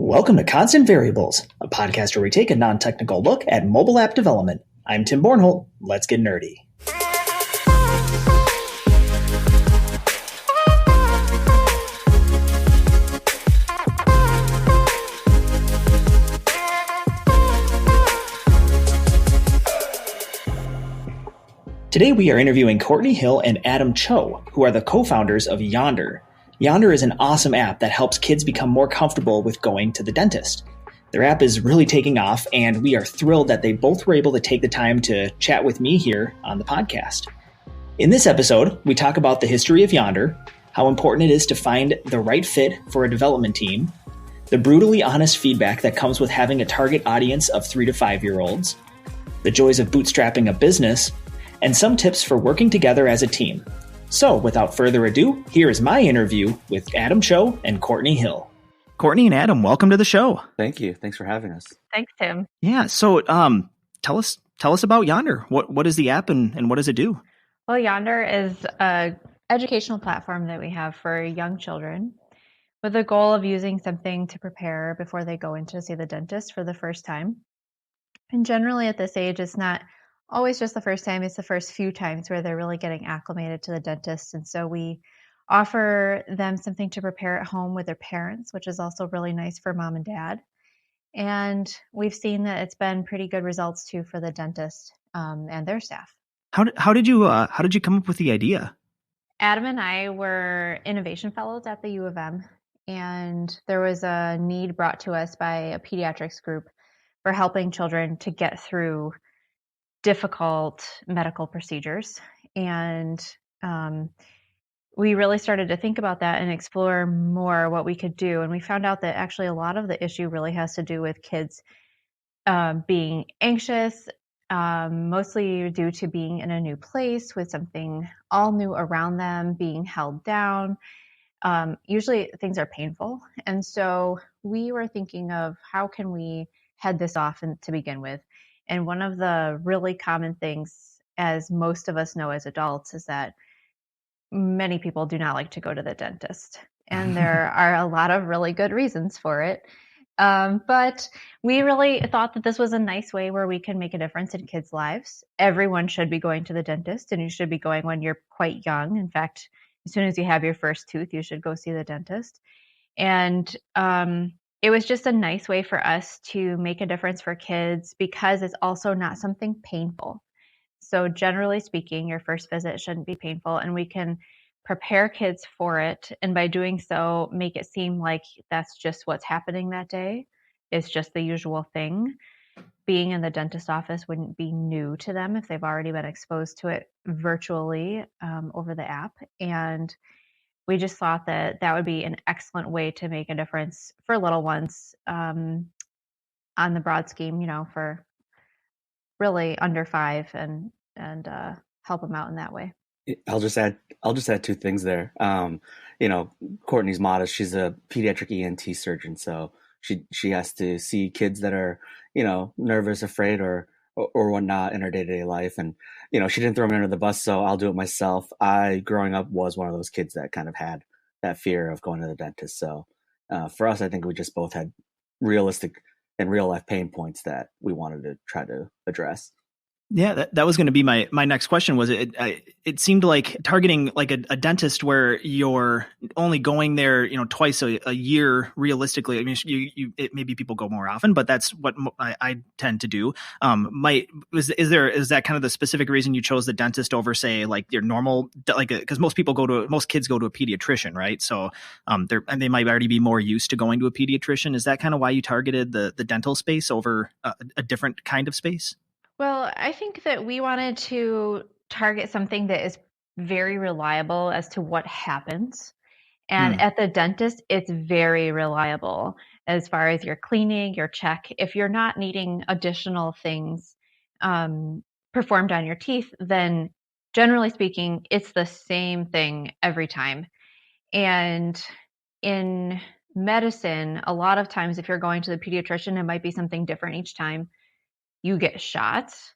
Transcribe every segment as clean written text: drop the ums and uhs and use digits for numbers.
Welcome to Constant Variables, a podcast where we take a non-technical look at mobile app development. I'm Tim Bornholt. Let's get nerdy. Today we are interviewing Courtney Hill and Adam Choe, who are the co-founders of Yonder. Yonder is an awesome app that helps kids become more comfortable with going to the dentist. Their app is really taking off, and we are thrilled that they both were able to take the time to chat with me here on the podcast. In this episode, we talk about the history of Yonder, how important it is to find the right fit for a development team, the brutally honest feedback that comes with having a target audience of 3 to 5-year-olds, the joys of bootstrapping a business, and some tips for working together as a team. So, without further ado, here is my interview with Adam Choe and Courtney Hill. Courtney and Adam, welcome to the show. Thank you. Thanks for having us. Thanks, Tim. Yeah. So, tell us about Yonder. What is the app and what does it do? Well, Yonder is an educational platform that we have for young children with the goal of using something to prepare before they go in to see the dentist for the first time. And generally at this age, it's not always just the first time, it's the first few times where they're really getting acclimated to the dentist. And so we offer them something to prepare at home with their parents, which is also really nice for mom and dad. And we've seen that it's been pretty good results too for the dentist and their staff. How did you come up with the idea? Adam and I were innovation fellows at the U of M, and there was a need brought to us by a pediatrics group for helping children to get through difficult medical procedures. And we really started to think about that and explore more what we could do. And we found out that actually a lot of the issue really has to do with kids being anxious, mostly due to being in a new place with something all new around them, being held down. Usually things are painful. And so we were thinking of how can we head this off to begin with. And one of the really common things, as most of us know as adults, is that many people do not like to go to the dentist. And there are a lot of really good reasons for it. But we really thought that this was a nice way where we can make a difference in kids' lives. Everyone should be going to the dentist, and you should be going when you're quite young. In fact, as soon as you have your first tooth, you should go see the dentist. And it was just a nice way for us to make a difference for kids because it's also not something painful. So generally speaking, your first visit shouldn't be painful, and we can prepare kids for it. And by doing so, make it seem like that's just what's happening that day. It's just the usual thing. Being in the dentist office wouldn't be new to them if they've already been exposed to it virtually over the app. And we just thought that that would be an excellent way to make a difference for little ones on the broad scheme, for really under 5 and help them out in that way. I'll just add 2 things there. Courtney's modest. She's a pediatric ENT surgeon, so she has to see kids that are, nervous, afraid, or whatnot in her day-to-day life. And, she didn't throw me under the bus, so I'll do it myself. I, growing up, was one of those kids that kind of had that fear of going to the dentist. So for us, I think we just both had realistic and real-life pain points that we wanted to try to address. Yeah, that was going to be my next question. Was it seemed like targeting like a dentist where you're only going there, twice a year realistically. I mean, maybe people go more often, but that's what I tend to do. Is that kind of the specific reason you chose the dentist over, say, like your normal, because most kids go to a pediatrician, right? So they might already be more used to going to a pediatrician. Is that kind of why you targeted the dental space over a different kind of space? Well, I think that we wanted to target something that is very reliable as to what happens. And at the dentist, it's very reliable as far as your cleaning, your check. If you're not needing additional things performed on your teeth, then generally speaking, it's the same thing every time. And in medicine, a lot of times if you're going to the pediatrician, it might be something different each time. You get shots.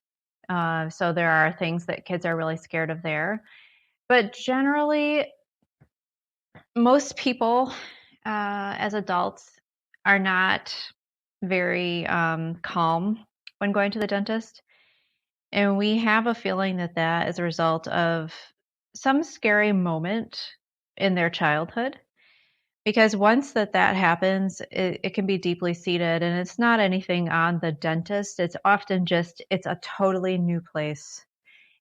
So there are things that kids are really scared of there. But generally, most people as adults are not very calm when going to the dentist. And we have a feeling that that is a result of some scary moment in their childhood. Because once that happens, it can be deeply seated, and it's not anything on the dentist. It's often just, it's a totally new place,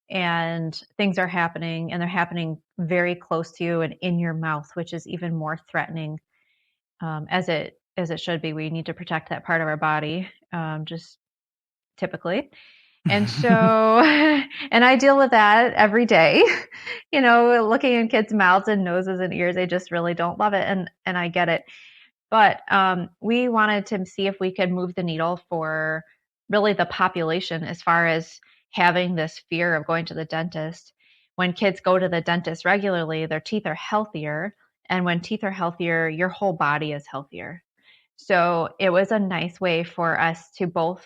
and things are happening, and they're happening very close to you and in your mouth, which is even more threatening, as it should be. We need to protect that part of our body, just typically. And so, and I deal with that every day, looking in kids' mouths and noses and ears. They just really don't love it. And I get it. But we wanted to see if we could move the needle for really the population as far as having this fear of going to the dentist. When kids go to the dentist regularly, their teeth are healthier. And when teeth are healthier, your whole body is healthier. So it was a nice way for us to both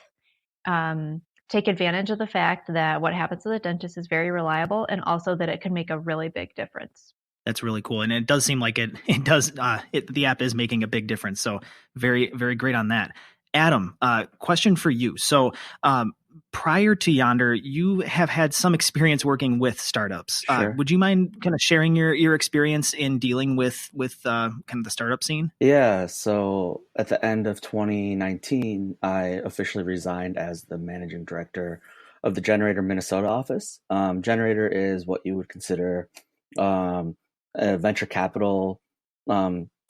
take advantage of the fact that what happens to the dentist is very reliable, and also that it can make a really big difference. That's really cool. And it does seem like it does, the app is making a big difference. So very, very great on that. Adam, question for you. So, prior to Yonder, you have had some experience working with startups. Sure. Would you mind kind of sharing your experience in dealing with kind of the startup scene? Yeah, so at the end of 2019, I officially resigned as the managing director of the Generator Minnesota office. Generator is what you would consider um, a venture capital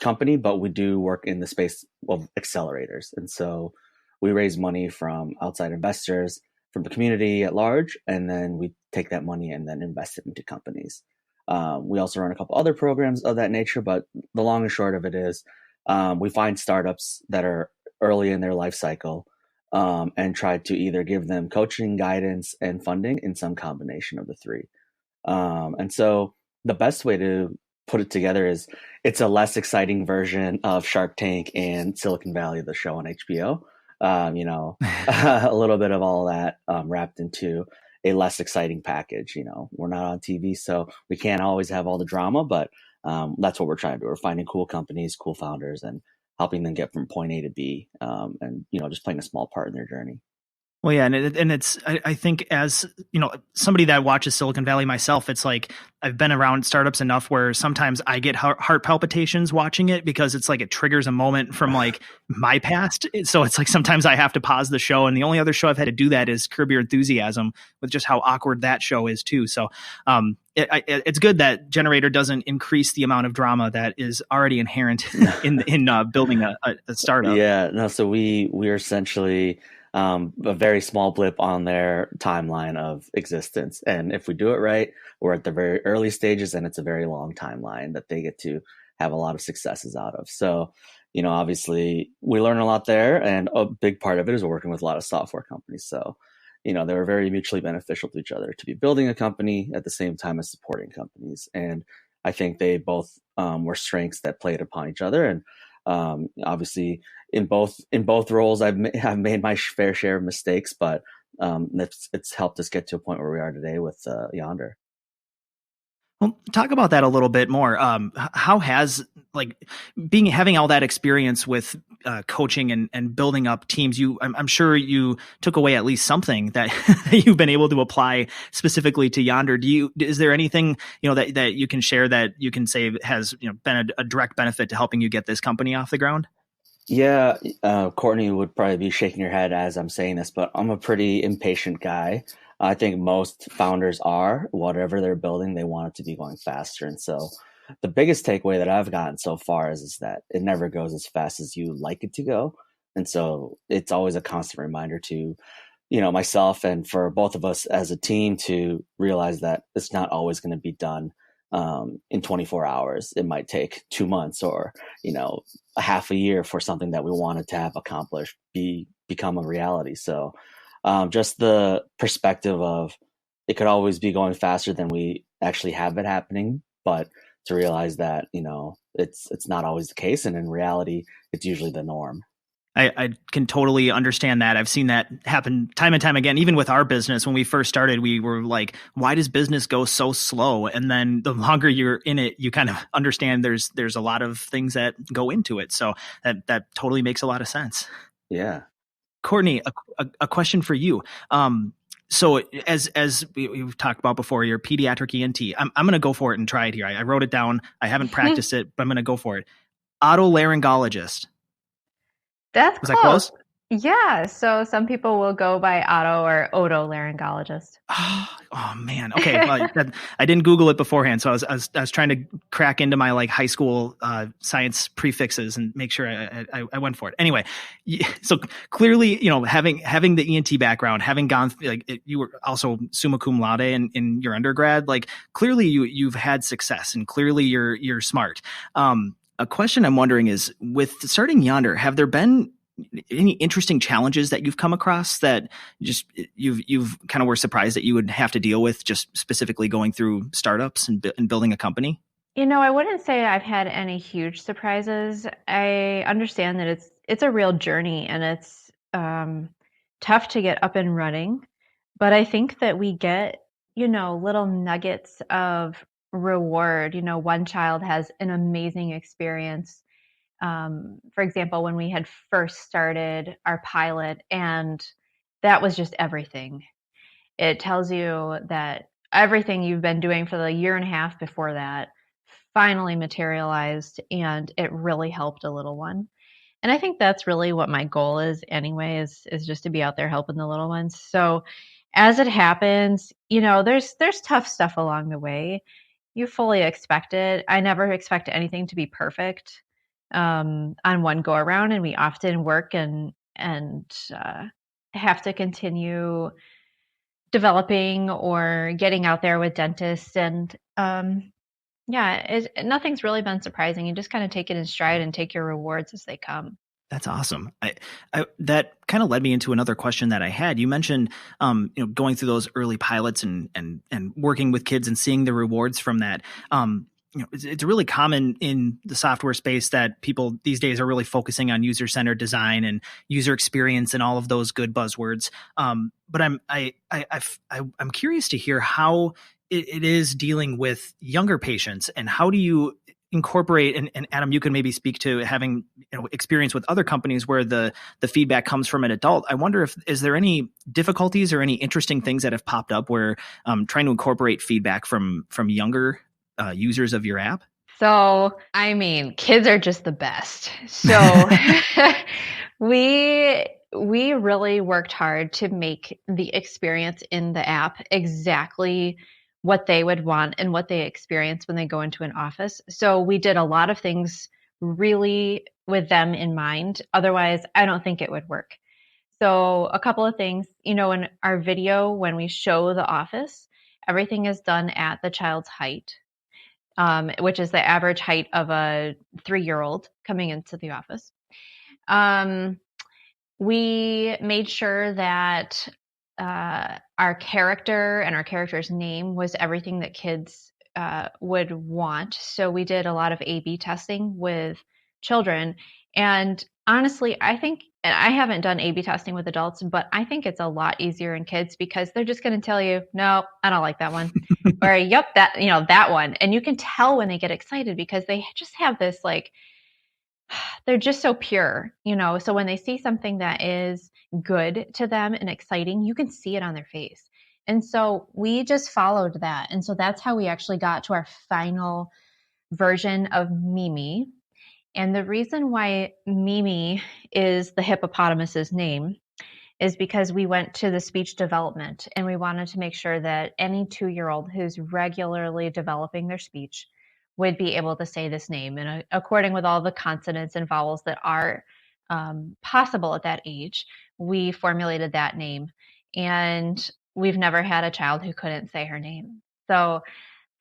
company, but we do work in the space of accelerators. And so we raise money from outside investors, from the community at large, and then we take that money and then invest it into companies. We also run a couple other programs of that nature, but the long and short of it is we find startups that are early in their life cycle and try to either give them coaching, guidance, and funding in some combination of the three. And so the best way to put it together is it's a less exciting version of Shark Tank and Silicon Valley, the show on HBO. A little bit of all that wrapped into a less exciting package. We're not on TV, so we can't always have all the drama, but that's what we're trying to do. We're finding cool companies, cool founders, and helping them get from point A to B, and just playing a small part in their journey. Well, yeah, and it's I think, as somebody that watches Silicon Valley myself, it's like I've been around startups enough where sometimes I get heart palpitations watching it, because it's like it triggers a moment from like my past. So it's like sometimes I have to pause the show, and the only other show I've had to do that is Curb Your Enthusiasm, with just how awkward that show is too. So it's good that Generator doesn't increase the amount of drama that is already inherent in building a startup. Yeah, no. So we're essentially a very small blip on their timeline of existence. And if we do it right, we're at the very early stages, and it's a very long timeline that they get to have a lot of successes out of. So, obviously we learn a lot there, and a big part of it is working with a lot of software companies. So, they were very mutually beneficial to each other to be building a company at the same time as supporting companies. And I think they both were strengths that played upon each other. And obviously, in both roles, I've made my fair share of mistakes, but it's helped us get to a point where we are today with Yonder. Well, talk about that a little bit more. How has having all that experience with coaching and building up teams? I'm sure you took away at least something that you've been able to apply specifically to Yonder. Is there anything that you can share that you can say has been a direct benefit to helping you get this company off the ground? Yeah, Courtney would probably be shaking her head as I'm saying this, but I'm a pretty impatient guy. I think most founders are. Whatever they're building, they want it to be going faster. And so the biggest takeaway that I've gotten so far is that it never goes as fast as you like it to go. And so it's always a constant reminder to, myself and for both of us as a team to realize that it's not always going to be done in 24 hours. It might take 2 months or, a half a year for something that we wanted to have accomplished become a reality. So just the perspective of it could always be going faster than we actually have it happening, but to realize that, it's not always the case. And in reality, it's usually the norm. I can totally understand that. I've seen that happen time and time again. Even with our business, when we first started, we were like, why does business go so slow? And then the longer you're in it, you kind of understand there's a lot of things that go into it. So that totally makes a lot of sense. Yeah. Courtney, a question for you. So as we've talked about before, you're pediatric ENT. I'm going to go for it and try it here. I wrote it down. I haven't practiced it, but I'm going to go for it. Otolaryngologist. That's Was close. that close? Yeah. So some people will go by auto or otolaryngologist. Oh man. Okay. Well, I didn't Google it beforehand, so I was trying to crack into my like high school science prefixes and make sure I went for it. Anyway, so clearly, having the ENT background, having gone you were also summa cum laude in your undergrad, like clearly you've had success and clearly you're smart. A question I'm wondering is, with starting Yonder, have there been any interesting challenges that you've come across that just you've kind of were surprised that you would have to deal with, just specifically going through startups and building a company? I wouldn't say I've had any huge surprises. I understand that it's a real journey and it's tough to get up and running, but I think that we get, little nuggets of reward. One child has an amazing experience. For example, when we had first started our pilot, and that was just everything. It tells you that everything you've been doing for the year and a half before that finally materialized, and it really helped a little one. And I think that's really what my goal is anyway, is just to be out there helping the little ones. So as it happens, there's tough stuff along the way. You fully expect it. I never expect anything to be perfect on one go around, and we often work and have to continue developing or getting out there with dentists. And yeah, nothing's really been surprising. You just kind of take it in stride and take your rewards as they come. That's awesome. That kind of led me into another question that I had. You mentioned, going through those early pilots and working with kids and seeing the rewards from that. It's really common in the software space that people these days are really focusing on user-centered design and user experience and all of those good buzzwords. But I'm curious to hear how it is dealing with younger patients, and how do you incorporate, and Adam, you can maybe speak to having experience with other companies where the feedback comes from an adult. I wonder is there any difficulties or any interesting things that have popped up where trying to incorporate feedback from younger users of your app? So, I mean, kids are just the best. So we really worked hard to make the experience in the app exactly what they would want and what they experience when they go into an office. So we did a lot of things really with them in mind. Otherwise, I don't think it would work. So a couple of things, in our video, when we show the office, everything is done at the child's height, which is the average height of a 3-year-old coming into the office. We made sure that our character and our character's name was everything that kids would want. So we did a lot of A/B testing with children. And honestly, I think, and I haven't done A/B testing with adults, but I think it's a lot easier in kids because they're just going to tell you, no, I don't like that one. Or, yep, that one. And you can tell when they get excited because they just have this they're just so pure, so when they see something that is good to them and exciting, you can see it on their face. And so we just followed that. And so that's how we actually got to our final version of Mimi. And the reason why Mimi is the hippopotamus's name is because we went to the speech development and we wanted to make sure that any 2-year-old who's regularly developing their speech would be able to say this name. And according with all the consonants and vowels that are possible at that age, we formulated that name. And we've never had a child who couldn't say her name. So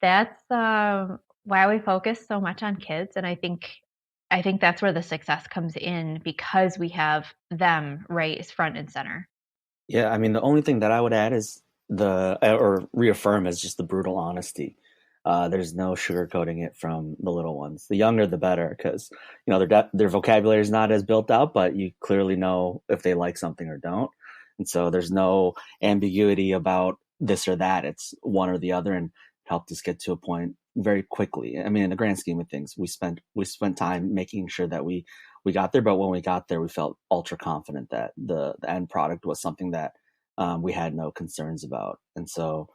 that's why we focus so much on kids. And I think that's where the success comes in, because we have them right front and center. Yeah, I mean, the only thing that I would add is or reaffirm is just the brutal honesty. There's no sugarcoating it from the little ones. The younger, the better, because their vocabulary is not as built out, but you clearly know if they like something or don't, and so there's no ambiguity about this or that. It's one or the other, and helped us get to a point very quickly. I mean, in the grand scheme of things, we spent time making sure that we got there, but when we got there, we felt ultra confident that the end product was something that we had no concerns about. And so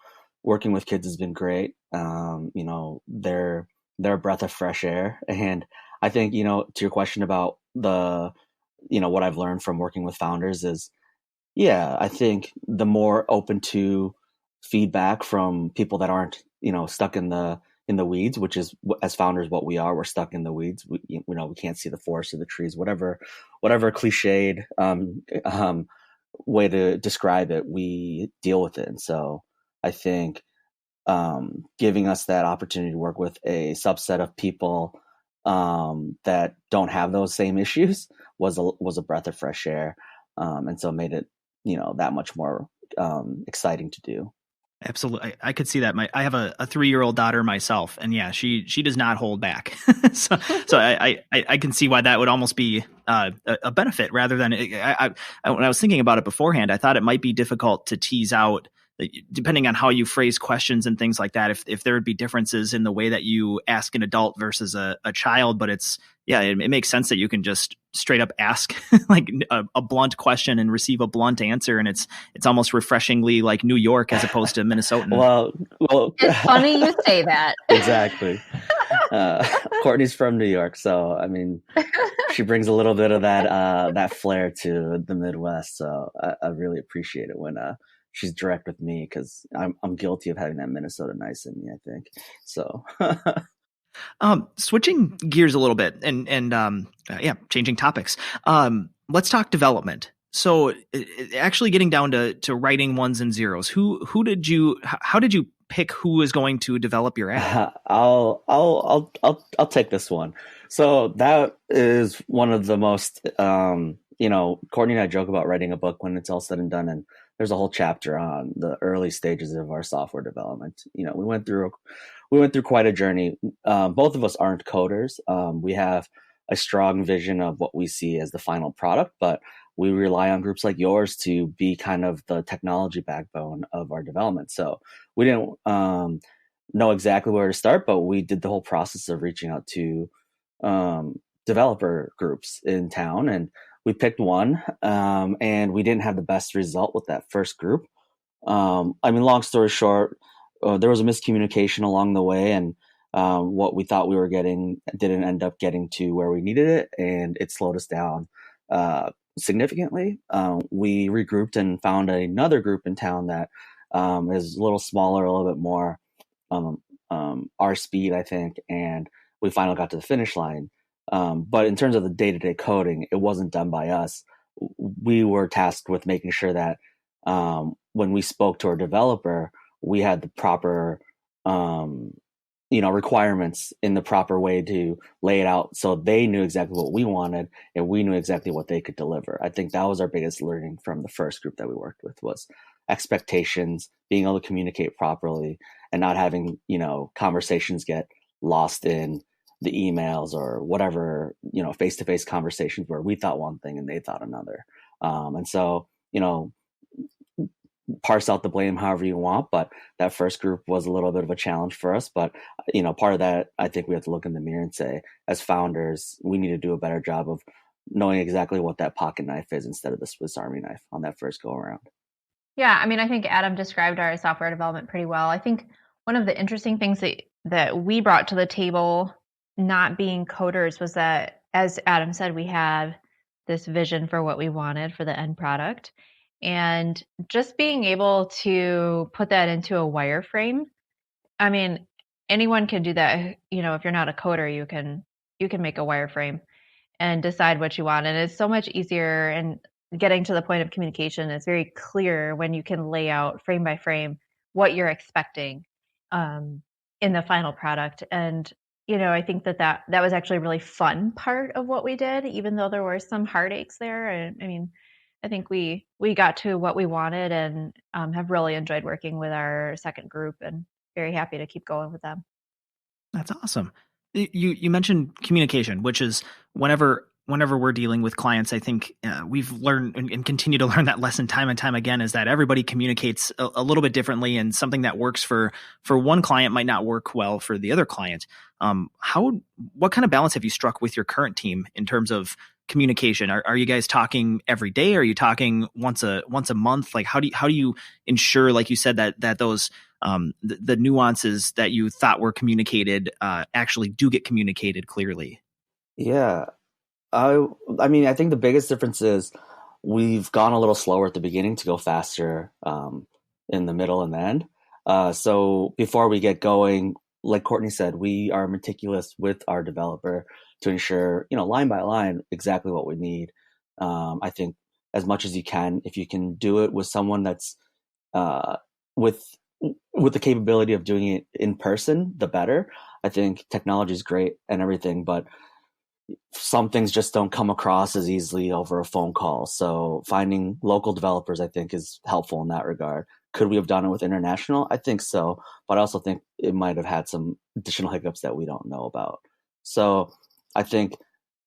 working with kids has been great. They're a breath of fresh air. And I think, to your question about what I've learned from working with founders is, yeah, I think the more open to feedback from people that aren't, stuck in the weeds, which is as founders what we are. We're stuck in the weeds. We can't see the forest or the trees, whatever cliched way to describe it, we deal with it. And so I think giving us that opportunity to work with a subset of people that don't have those same issues was a breath of fresh air, and so made it that much more exciting to do. Absolutely. I could see that. I have a 3-year-old daughter myself, and yeah, she does not hold back. so I can see why that would almost be a benefit rather than when I was thinking about it beforehand, I thought it might be difficult to tease out, depending on how you phrase questions and things like that, if there would be differences in the way that you ask an adult versus a child. But it makes sense that you can just straight up ask like a blunt question and receive a blunt answer. And it's almost refreshingly like New York as opposed to Minnesota. Well, it's funny you say that. Exactly. Courtney's from New York, so I mean, she brings a little bit of that flair to the Midwest. So I really appreciate it when she's direct with me, because I'm guilty of having that Minnesota nice in me, I think. So switching gears a little bit and changing topics. Let's talk development. So actually getting down to writing ones and zeros. How did you pick who is going to develop your app? I'll take this one. So that is one of the most Courtney and I joke about writing a book when it's all said and done, and there's a whole chapter on the early stages of our software development. We went through quite a journey. Both of us aren't coders. We have a strong vision of what we see as the final product, but we rely on groups like yours to be kind of the technology backbone of our development. So we didn't know exactly where to start, but we did the whole process of reaching out to developer groups in town, and we picked one, and we didn't have the best result with that first group. Long story short, there was a miscommunication along the way, and what we thought we were getting didn't end up getting to where we needed it, and it slowed us down significantly. We regrouped and found another group in town that is a little smaller, a little bit more our speed, I think, and we finally got to the finish line. But in terms of the day-to-day coding, it wasn't done by us. We were tasked with making sure that when we spoke to our developer, we had the proper requirements in the proper way to lay it out, so they knew exactly what we wanted and we knew exactly what they could deliver. I think that was our biggest learning from the first group that we worked with, was expectations, being able to communicate properly, and not having conversations get lost in the emails or whatever, face-to-face conversations where we thought one thing and they thought another. And so, parse out the blame however you want, but that first group was a little bit of a challenge for us. But part of that, I think we have to look in the mirror and say, as founders, we need to do a better job of knowing exactly what that pocket knife is instead of the Swiss Army knife on that first go around. Yeah, I think Adam described our software development pretty well. I think one of the interesting things that we brought to the table, not being coders, was that, as Adam said, we had this vision for what we wanted for the end product. And just being able to put that into a wireframe, anyone can do that. If you're not a coder, you can make a wireframe and decide what you want. And it's so much easier, and getting to the point of communication, it's very clear when you can lay out frame by frame what you're expecting in the final product. And I think that was actually a really fun part of what we did, even though there were some heartaches there. And I think we got to what we wanted, and have really enjoyed working with our second group, and very happy to keep going with them. That's awesome. You mentioned communication, which is whenever we're dealing with clients, I think we've learned and continue to learn that lesson time and time again, is that everybody communicates a little bit differently, and something that works for one client might not work well for the other client. What kind of balance have you struck with your current team in terms of communication? Are you guys talking every day? Are you talking once a month? Like how do you ensure, like you said, that those the nuances that you thought were communicated actually do get communicated clearly? Yeah. I mean, I think the biggest difference is we've gone a little slower at the beginning to go faster in the middle and the end. So before we get going, like Courtney said, we are meticulous with our developer to ensure, line by line, exactly what we need. I think as much as you can, if you can do it with someone that's uh, with with the capability of doing it in person, the better. I think technology is great and everything, but some things just don't come across as easily over a phone call. So finding local developers, I think, is helpful in that regard. Could we have done it with international? I think so, but I also think it might have had some additional hiccups that we don't know about. So I think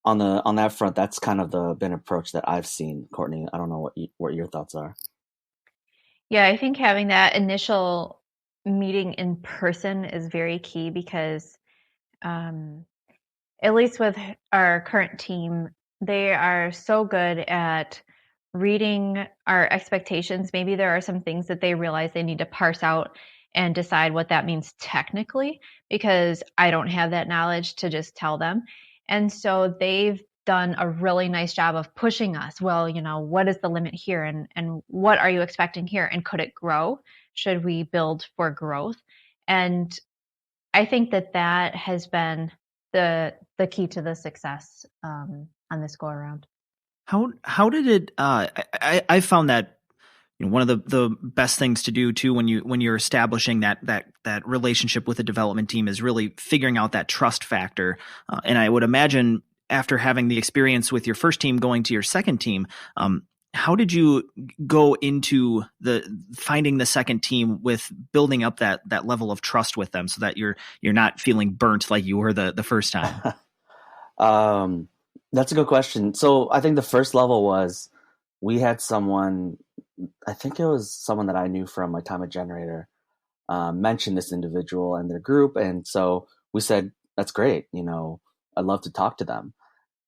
on that front, that's kind of the been approach that I've seen. Courtney, I don't know what your thoughts are. Yeah, I think having that initial meeting in person is very key because, um, at least with our current team, they are so good at reading our expectations. Maybe there are some things that they realize they need to parse out and decide what that means technically, because I don't have that knowledge to just tell them. And so they've done a really nice job of pushing us. Well, what is the limit here, and what are you expecting here? And could it grow? Should we build for growth? And I think that has been the key to the success on this go around. How did it? I found that one of the best things to do too when you're establishing that relationship with the development team is really figuring out that trust factor. And I would imagine after having the experience with your first team going to your second team, how did you go into the finding the second team with building up that level of trust with them so that you're not feeling burnt like you were the first time? um, that's a good question. So I think the first level was we had someone, I think it was someone that I knew from my time at Generator, mention this individual and their group. And so we said, that's great. I'd love to talk to them.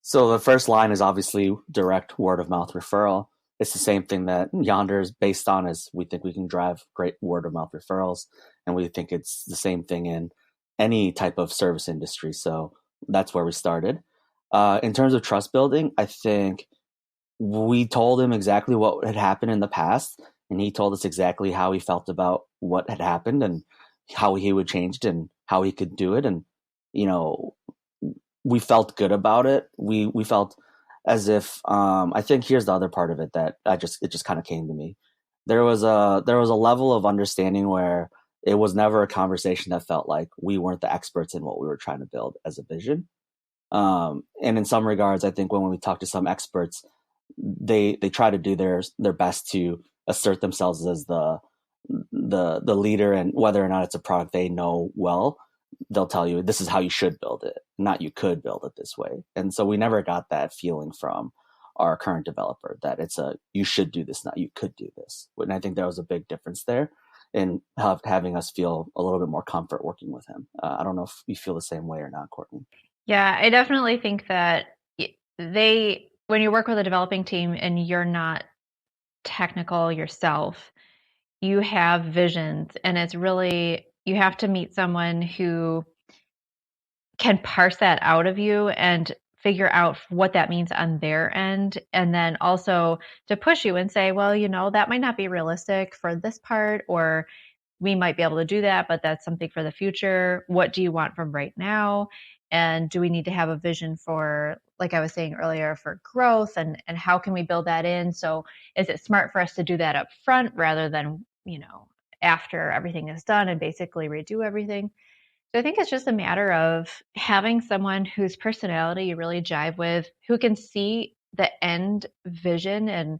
So the first line is obviously direct word of mouth referral. It's the same thing that Yonder is based on, is we think we can drive great word of mouth referrals. And we think it's the same thing in any type of service industry. So that's where we started. In terms of trust building, I think we told him exactly what had happened in the past, and he told us exactly how he felt about what had happened and how he would change it and how he could do it. And you know, we felt good about it. We felt as if I think here's the other part of it that it just kind of came to me. There was a level of understanding where it was never a conversation that felt like we weren't the experts in what we were trying to build as a vision. And in some regards, I think when we talk to some experts, they try to do their best to assert themselves as the leader, and whether or not it's a product they know well, they'll tell you this is how you should build it, not you could build it this way. And so we never got that feeling from our current developer that it's a you should do this, not you could do this. And I think there was a big difference there in having us feel a little bit more comfort working with him. I don't know if you feel the same way or not, Courtney. Yeah, I definitely think that when you work with a developing team and you're not technical yourself, you have visions, and it's really, you have to meet someone who can parse that out of you and figure out what that means on their end, and then also to push you and say, well, that might not be realistic for this part, or we might be able to do that, but that's something for the future. What do you want from right now? And do we need to have a vision for, like I was saying earlier, for growth, and how can we build that in? So is it smart for us to do that up front rather than, after everything is done and basically redo everything? So I think it's just a matter of having someone whose personality you really jive with, who can see the end vision. And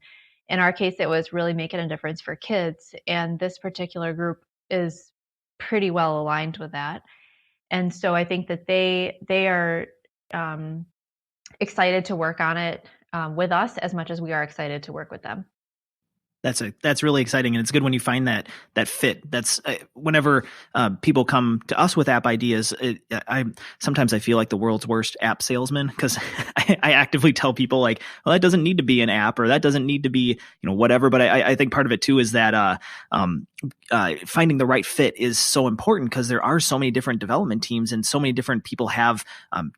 in our case, it was really making a difference for kids. And this particular group is pretty well aligned with that. And so I think that they are excited to work on it with us as much as we are excited to work with them. That's really exciting, and it's good when you find that fit. That's whenever people come to us with app ideas. Sometimes I feel like the world's worst app salesman, because I actively tell people like, well, that doesn't need to be an app, or that doesn't need to be whatever. But I think part of it too is that finding the right fit is so important, because there are so many different development teams and so many different people have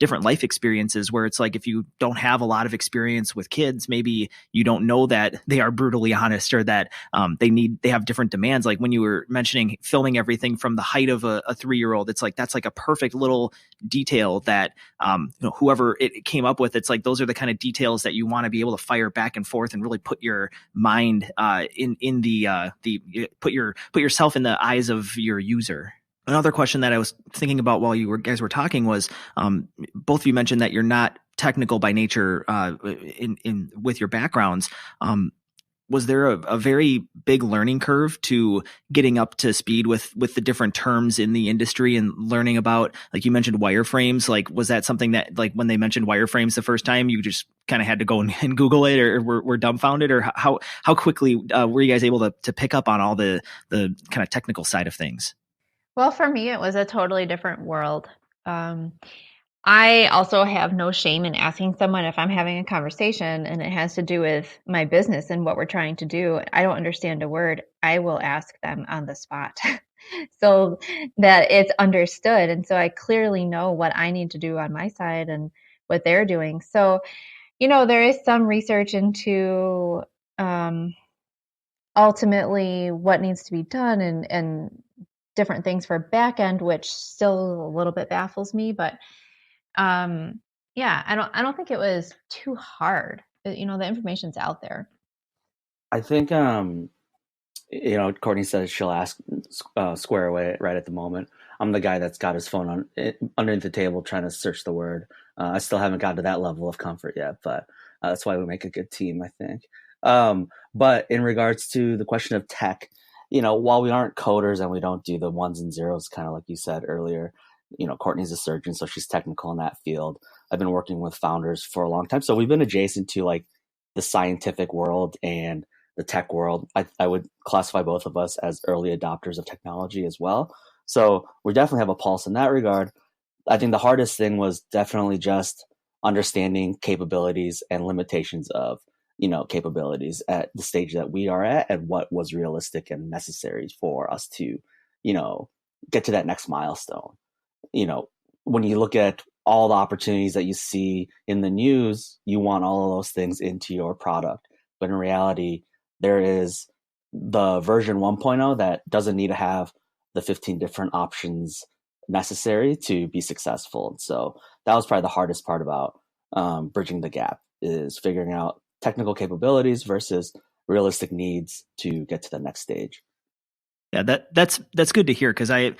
different life experiences, where it's like if you don't have a lot of experience with kids, maybe you don't know that they are brutally honest, or that they have different demands. Like when you were mentioning filming everything from the height of a 3-year-old, it's like that's like a perfect little detail that whoever it came up with, it's like those are the kind of details that you want to be able to fire back and forth and really put your mind put yourself in the eyes of your user. Another question that I was thinking about while you guys were talking was, both of you mentioned that you're not technical by nature with your backgrounds. Was there a very big learning curve to getting up to speed with the different terms in the industry and learning about, like you mentioned, wireframes? Like, was that something that, like, when they mentioned wireframes the first time, you just kind of had to go and Google it, or were dumbfounded? Or how quickly were you guys able to pick up on all the kind of technical side of things? Well, for me, it was a totally different world. I also have no shame in asking someone if I'm having a conversation and it has to do with my business and what we're trying to do. I don't understand a word. I will ask them on the spot so that it's understood. And so I clearly know what I need to do on my side and what they're doing. So, there is some research into ultimately what needs to be done and different things for back end, which still a little bit baffles me, but yeah, I don't think it was too hard. The information's out there. I think Courtney says she'll ask square away right at the moment. I'm the guy that's got his phone underneath the table trying to search the word. I still haven't gotten to that level of comfort yet, but that's why we make a good team, I think. But in regards to the question of tech, while we aren't coders and we don't do the ones and zeros, kind of like you said earlier, Courtney's a surgeon, so she's technical in that field. I've been working with founders for a long time, so we've been adjacent to like the scientific world and the tech world. I would classify both of us as early adopters of technology as well. So we definitely have a pulse in that regard. I think the hardest thing was definitely just understanding capabilities and limitations of capabilities at the stage that we are at, and what was realistic and necessary for us to get to that next milestone. When you look at all the opportunities that you see in the news, you want all of those things into your product. But in reality, there is the version 1.0 that doesn't need to have the 15 different options necessary to be successful. And so that was probably the hardest part about bridging the gap, is figuring out technical capabilities versus realistic needs to get to the next stage. Yeah, that's good to hear, because I've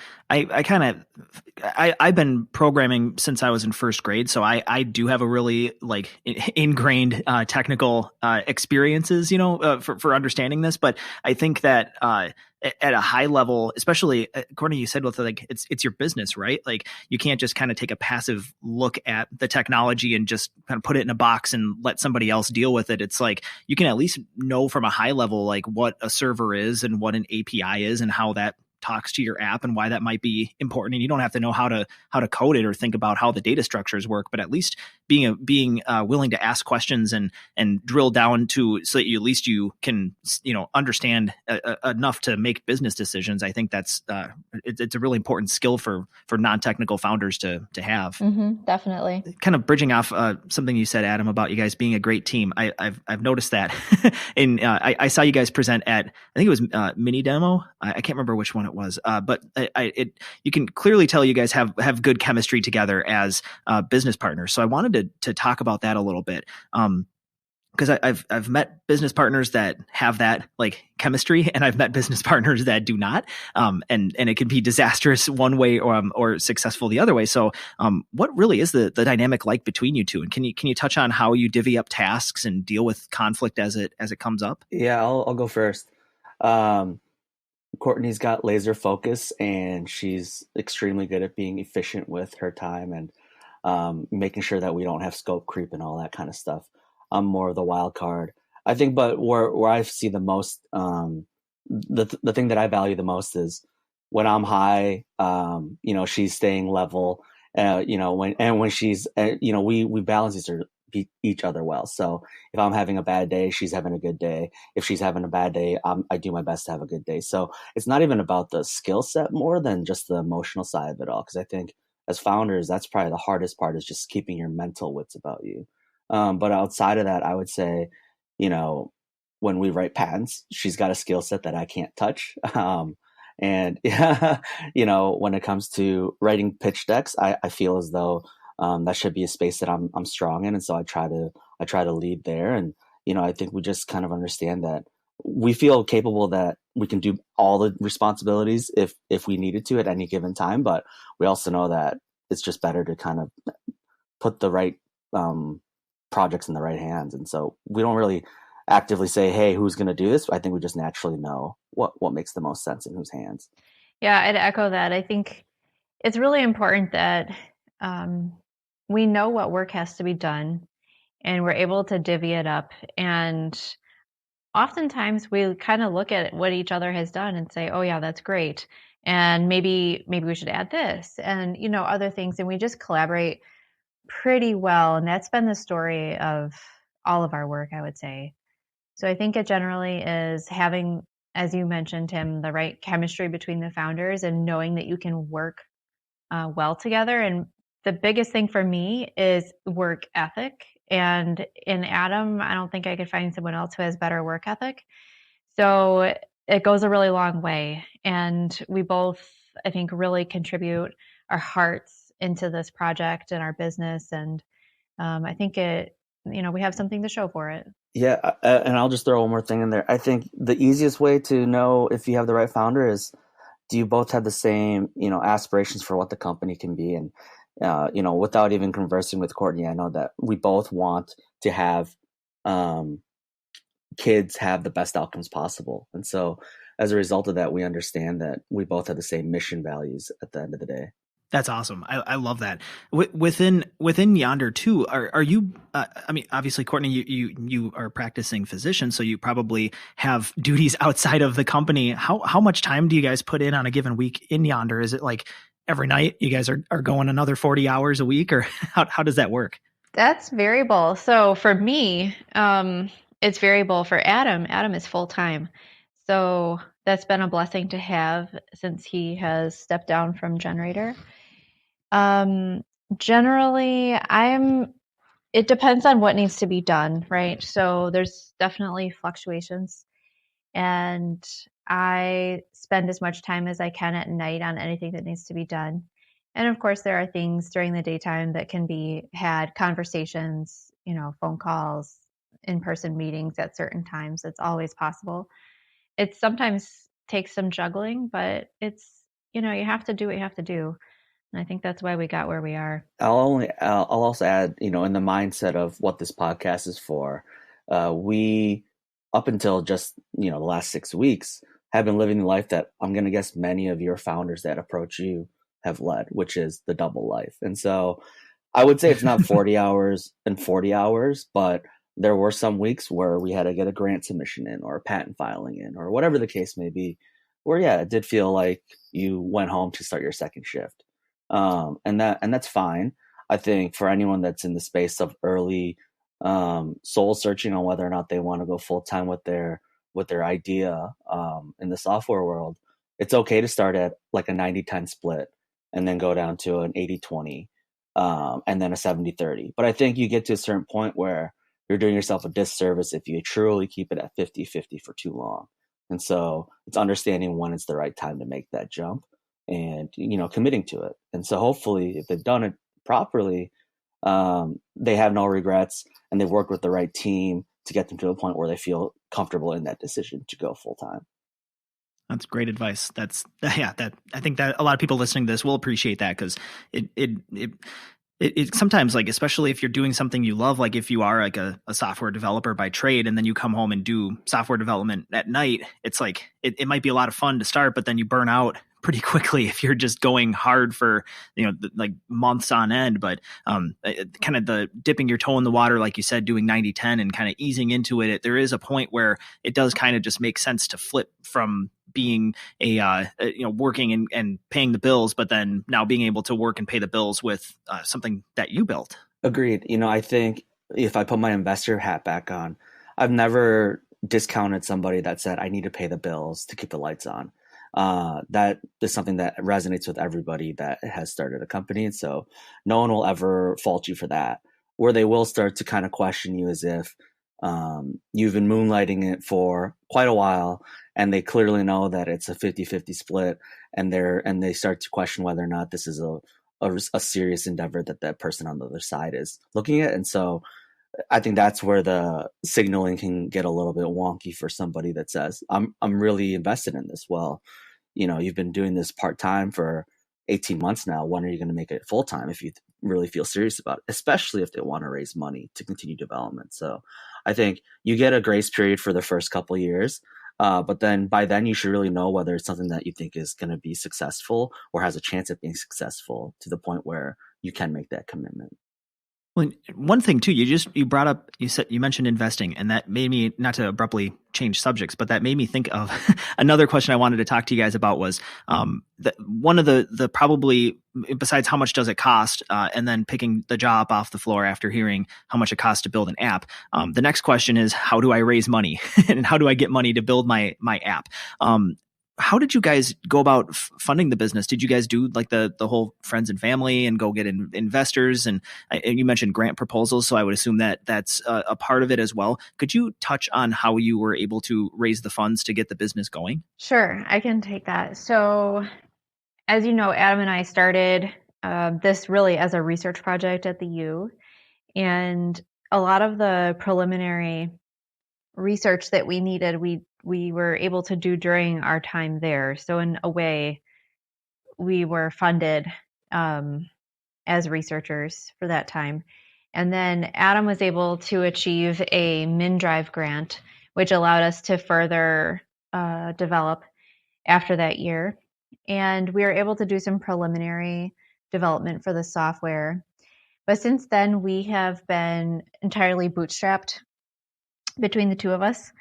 been programming since I was in first grade, so I do have a really like ingrained technical experiences, for understanding this. But I think that at a high level, especially Courtney, you said with like it's your business, right? Like you can't just kind of take a passive look at the technology and just kind of put it in a box and let somebody else deal with it. It's like you can at least know from a high level like what a server is and what an API is and how that talks to your app and why that might be important. And you don't have to know how to code it or think about how the data structures work, but at least being willing to ask questions and drill down to, so that at least you can understand enough to make business decisions. I think that's it's a really important skill for non-technical founders to have. Mm-hmm, definitely. Kind of bridging off something you said, Adam, about you guys being a great team. I've noticed that I saw you guys present at, I think it was Mini Demo. I can't remember which one it was, but you can clearly tell you guys have good chemistry together as business partners. So I wanted to talk about that a little bit. Because I've met business partners that have that like chemistry, and I've met business partners that do not, and it can be disastrous one way or successful the other way. So, what really is the dynamic like between you two? And can you touch on how you divvy up tasks and deal with conflict as it comes up? Yeah, I'll go first. Courtney's got laser focus, and she's extremely good at being efficient with her time and making sure that we don't have scope creep and all that kind of stuff. I'm more of the wild card, I think. But where I see the most, the thing that I value the most is when I'm high. She's staying level. When she's, we balance each other well. So if I'm having a bad day, she's having a good day. If she's having a bad day, I do my best to have a good day. So it's not even about the skill set more than just the emotional side of it all. Because I think as founders, that's probably the hardest part, is just keeping your mental wits about you. But outside of that, I would say, you know, when we write patents, she's got a skill set that I can't touch. And when it comes to writing pitch decks, I feel as though that should be a space that I'm strong in, and so I try to lead there. And I think we just kind of understand that we feel capable that we can do all the responsibilities if we needed to at any given time, but we also know that it's just better to kind of put the right projects in the right hands. And so we don't really actively say, hey, who's going to do this? I think we just naturally know what makes the most sense in whose hands. Yeah, I'd echo that. I think it's really important that we know what work has to be done and we're able to divvy it up. And oftentimes we kind of look at what each other has done and say, oh yeah, that's great. And maybe we should add this and, other things. And we just collaborate pretty well. And that's been the story of all of our work, I would say. So I think it generally is having, as you mentioned, Tim, the right chemistry between the founders and knowing that you can work well together. And the biggest thing for me is work ethic. And in Adam, I don't think I could find someone else who has better work ethic. So it goes a really long way. And we both, I think, really contribute our hearts into this project and our business. And I think we have something to show for it. Yeah, and I'll just throw one more thing in there. I think the easiest way to know if you have the right founder is, do you both have the same, aspirations for what the company can be? And, without even conversing with Courtney, I know that we both want to have kids have the best outcomes possible. And so as a result of that, we understand that we both have the same mission values at the end of the day. That's awesome. I love that. Within Yonder too, are you? Obviously, Courtney, you are a practicing physician, so you probably have duties outside of the company. How much time do you guys put in on a given week in Yonder? Is it like every night you guys are going another 40 hours a week, or how does that work? That's variable. So for me, it's variable. For Adam is full time. So that's been a blessing to have since he has stepped down from Generator. Generally, it depends on what needs to be done, right? So there's definitely fluctuations, and I spend as much time as I can at night on anything that needs to be done. And of course, there are things during the daytime that can be had, conversations, phone calls, in-person meetings at certain times. It's always possible. It sometimes takes some juggling, but it's, you have to do what you have to do. And I think that's why we got where we are. I'll also add, in the mindset of what this podcast is for, we, up until just, the last 6 weeks, have been living the life that I'm going to guess many of your founders that approach you have led, which is the double life. And so I would say it's not 40 hours and 40 hours, but there were some weeks where we had to get a grant submission in or a patent filing in or whatever the case may be, where, yeah, it did feel like you went home to start your second shift. And that's fine. I think for anyone that's in the space of early soul searching on whether or not they want to go full time with their idea in the software world, it's okay to start at like a 90-10 split and then go down to an 80-20 and then a 70-30. But I think you get to a certain point where you're doing yourself a disservice if you truly keep it at 50-50 for too long. And so it's understanding when it's the right time to make that jump and, committing to it. And so hopefully if they've done it properly, they have no regrets and they've worked with the right team to get them to a point where they feel comfortable in that decision to go full time. That's great advice. I think that a lot of people listening to this will appreciate that, because it It sometimes, like, especially if you're doing something you love, like if you are like a software developer by trade and then you come home and do software development at night, it's like it might be a lot of fun to start, but then you burn out pretty quickly if you're just going hard for, like months on end. But kind of the dipping your toe in the water, like you said, doing 90-10 and kind of easing into it, there is a point where it does kind of just make sense to flip from being working and paying the bills, but then now being able to work and pay the bills with something that you built. Agreed. I think if I put my investor hat back on, I've never discounted somebody that said, I need to pay the bills to keep the lights on. That is something that resonates with everybody that has started a company. And so no one will ever fault you for that. Where they will start to kind of question you is if you've been moonlighting it for quite a while and they clearly know that it's a 50-50 split, and they start to question whether or not this is a serious endeavor that person on the other side is looking at. And so I think that's where the signaling can get a little bit wonky for somebody that says, I'm really invested in this. Well, you've been doing this part-time for 18 months now. When are you going to make it full-time if you really feel serious about it, especially if they want to raise money to continue development? So I think you get a grace period for the first couple of years. But then by then you should really know whether it's something that you think is going to be successful or has a chance of being successful to the point where you can make that commitment. Well, one thing too, you brought up, you mentioned investing, and that made me, not to abruptly change subjects, but that made me think of another question I wanted to talk to you guys about was one of the probably, besides how much does it cost, and then picking the jaw up off the floor after hearing how much it costs to build an app. The next question is, how do I raise money and how do I get money to build my app? How did you guys go about funding the business? Did you guys do like the whole friends and family and go get investors? And you mentioned grant proposals, so I would assume that that's a part of it as well. Could you touch on how you were able to raise the funds to get the business going? Sure, I can take that. So, as you know, Adam and I started this really as a research project at the U, and a lot of the preliminary research that we needed, we were able to do during our time there. So in a way, we were funded as researchers for that time. And then Adam was able to achieve a MinDrive grant, which allowed us to further develop after that year. And we were able to do some preliminary development for the software. But since then, we have been entirely bootstrapped between the two of us.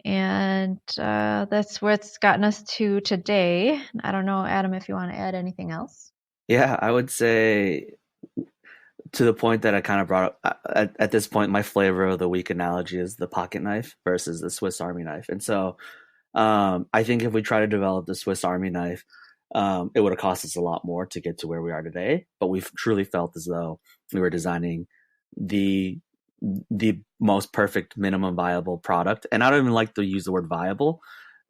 And that's what's gotten us to today. I don't know, Adam, if you want to add anything else. Yeah, I would say to the point that I kind of brought up at this point, my flavor of the week analogy is the pocket knife versus the Swiss Army knife. And so I think if we try to develop the Swiss Army knife, it would have cost us a lot more to get to where we are today. But we've truly felt as though we were designing the most perfect minimum viable product. And I don't even like to use the word viable.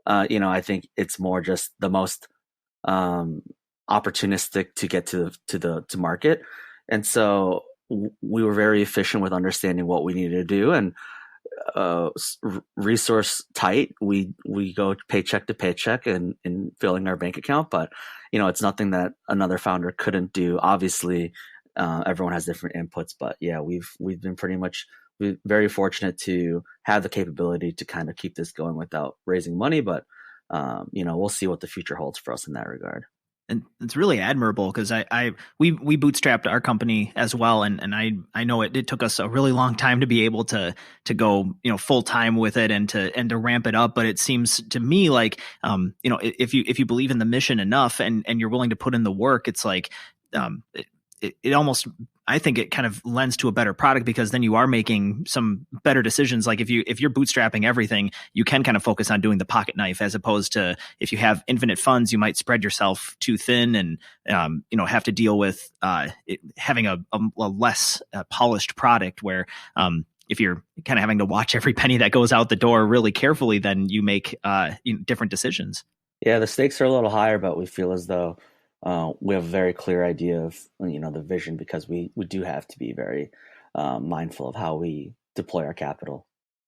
I think it's more just the most opportunistic to get to market. And so we were very efficient with understanding what we needed to do, and resource tight. We go paycheck to paycheck and filling our bank account, but it's nothing that another founder couldn't do. Obviously, everyone has different inputs, but yeah, we've been we're very fortunate to have the capability to kind of keep this going without raising money. But we'll see what the future holds for us in that regard. And it's really admirable because we bootstrapped our company as well, and I know it took us a really long time to be able to go full time with it and to ramp it up. But it seems to me like if you believe in the mission enough and you're willing to put in the work, it's like it almost, I think it kind of lends to a better product, because then you are making some better decisions. Like if you're bootstrapping everything, you can kind of focus on doing the pocket knife, as opposed to if you have infinite funds, you might spread yourself too thin and have to deal with having a less polished product where if you're kind of having to watch every penny that goes out the door really carefully, then you make different decisions. Yeah, the stakes are a little higher, but we feel as though we have a very clear idea of the vision, because we do have to be very mindful of how we deploy our capital.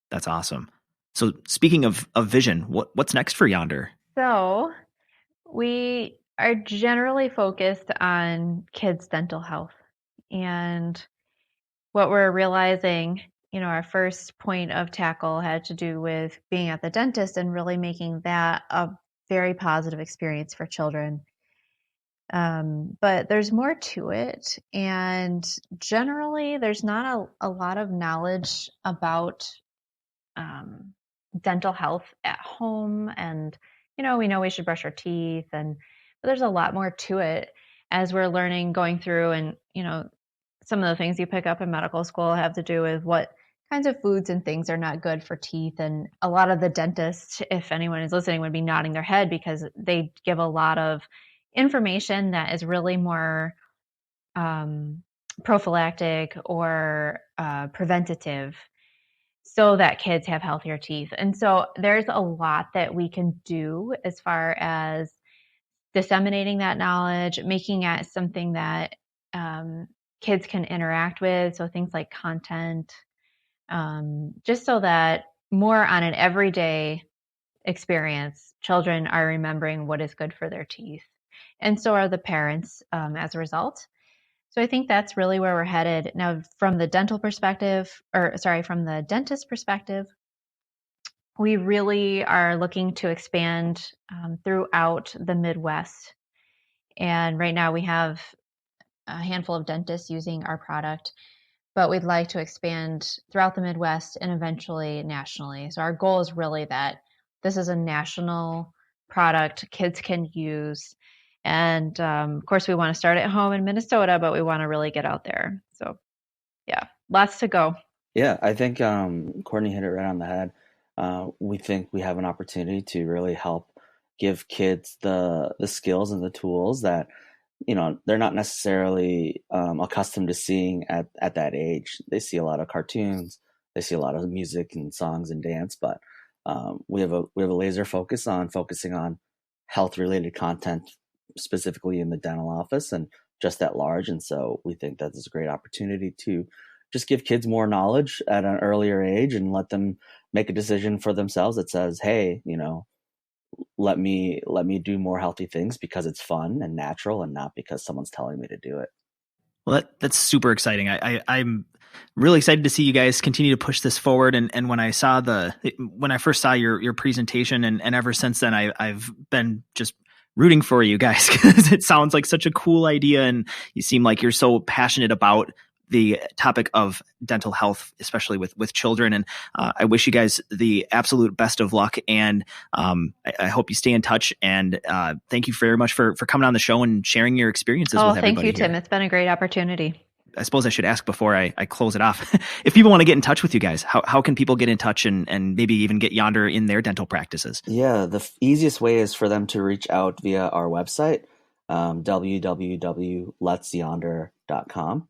That's awesome. So speaking of vision, what's next for Yonder? So we are generally focused on kids' dental health, And what we're realizing, our first point of tackle had to do with being at the dentist and really making that a very positive experience for children. But there's more to it. And generally, there's not a lot of knowledge about dental health at home. And, we know we should brush our teeth, but there's a lot more to it as we're learning, going through, and, some of the things you pick up in medical school have to do with what kinds of foods and things are not good for teeth. And a lot of the dentists, if anyone is listening, would be nodding their head because they give a lot of information that is really more prophylactic or preventative so that kids have healthier teeth. And so there's a lot that we can do as far as disseminating that knowledge, making it something that kids can interact with. So things like content, just so that more on an everyday experience, children are remembering what is good for their teeth. And so are the parents as a result. So I think that's really where we're headed. Now, from the dentist perspective, we really are looking to expand throughout the Midwest. And right now we have a handful of dentists using our product, but we'd like to expand throughout the Midwest and eventually nationally. So our goal is really that this is a national product kids can use. And of course, we want to start at home in Minnesota, but we want to really get out there. So yeah, lots to go. Yeah, I think Courtney hit it right on the head. We think we have an opportunity to really help give kids the skills and the tools that they're not necessarily accustomed to seeing at that age. They see a lot of cartoons, they see a lot of music and songs and dance, but we have a laser focusing on health related content, specifically in the dental office and just at large. And so we think that is a great opportunity to just give kids more knowledge at an earlier age and let them make a decision for themselves that says, hey, let me do more healthy things because it's fun and natural and not because someone's telling me to do it. Well, that's super exciting. I'm really excited to see you guys continue to push this forward. And when I first saw your presentation and ever since then, I've been just rooting for you guys because it sounds like such a cool idea. And you seem like you're so passionate about the topic of dental health, especially with children. And I wish you guys the absolute best of luck. And I hope you stay in touch. And thank you very much for coming on the show and sharing your experiences with everybody. Thank you, Tim. It's been a great opportunity. I suppose I should ask before I close it off. If people want to get in touch with you guys, how can people get in touch and maybe even get Yonder in their dental practices? Yeah, the easiest way is for them to reach out via our website, www.letsyonder.com.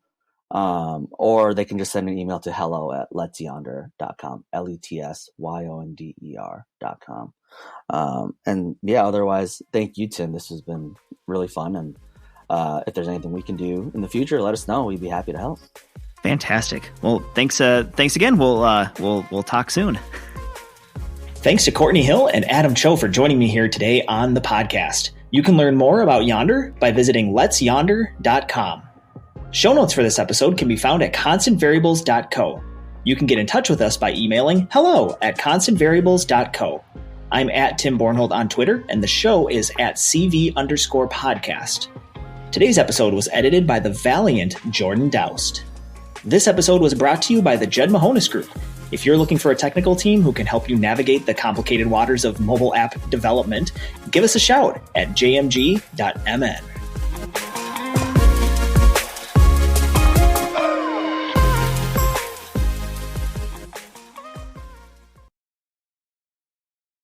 Or they can just send an email to hello@letsyonder.com, LETSYONDER.com. And yeah, otherwise, thank you, Tim. This has been really fun. And if there's anything we can do in the future, let us know. We'd be happy to help. Fantastic. Well, thanks again. We'll talk soon. Thanks to Courtney Hill and Adam Choe for joining me here today on the podcast. You can learn more about Yonder by visiting letsyonder.com. Show notes for this episode can be found at constantvariables.co. You can get in touch with us by emailing hello@constantvariables.co. I'm at Tim Bornhold on Twitter, and the show is at CV_podcast. Today's episode was edited by the valiant Jordan Daoust. This episode was brought to you by the Jed Mahonis Group. If you're looking for a technical team who can help you navigate the complicated waters of mobile app development, give us a shout at jmg.mn.